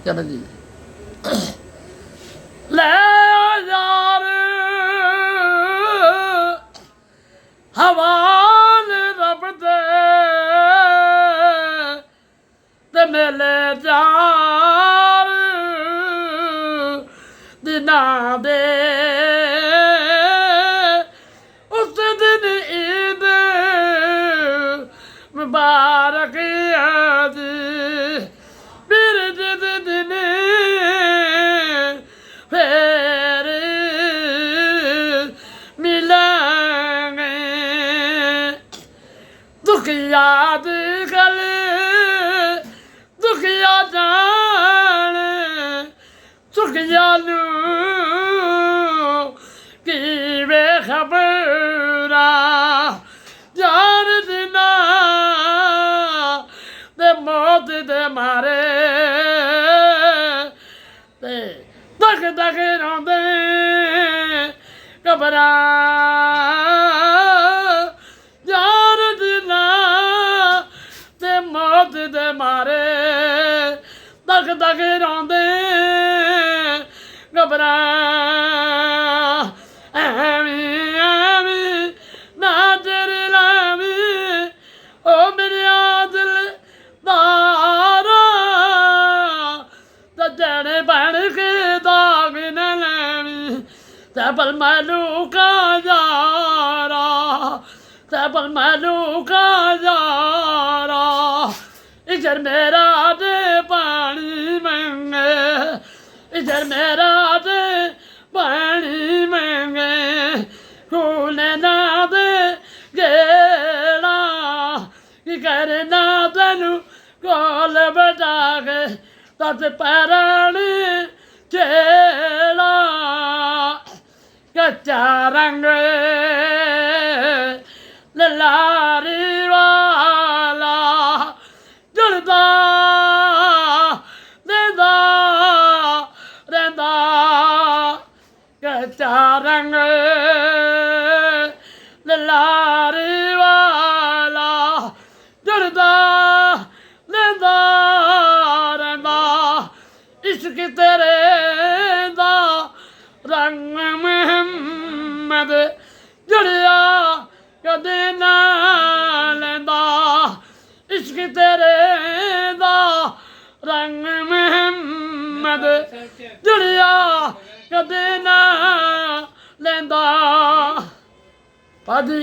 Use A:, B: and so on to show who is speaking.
A: चलो जी ले यार हवाल रब दे ते मेले चार दिना दे उस दिन ईद मुबारक आदि फिर जिस दिन फिर मिलेंगे दुख याद कर दुख याद जान सुख जानू की बेखबरा जान दिना ते मौत दे मारे ते तक तक रोंदे कबरा जान दिना ते मौत दे मारे तक तक रोंदे कबरा ਐਵੇਂ ਐਵੇਂ ਨਾ ਤੇਰੇ ਲਾਵੀਂ ਓ ਮੇਰੇ ਦਿਲ ਦਾਰਾ ਤੇ ਜਣੇ ਬਣ ਕੇ ਦਾਗ ਨਾ ਲੈਵੀਂ ਤੇ ਬਲ ਮੈਨੂੰ ਕਾ ਯਾਰਾ ਤੇ ਬਲ ਮੈਨੂੰ ਕਾ ਯਾਰਾ इधर मेरा दे पानी मंगे इधर मेरा दे पानी मंगे खूने ना दे गेड़ा कि करना तेनू कोल बटा के तत पैरानी चेड़ा कच्चा रंग लारी वाला जुड़दा देंदा रहंदा कच्चा रंग लारी वाला जुड़दा देंदा रहंदा इश्क तेरे दा रंग मुहम्मद जुड़िया कदे ना लैंदा इश्क तेरे दा रंग मुहम्मद जुड़िया कदे ना लैंदा पाजी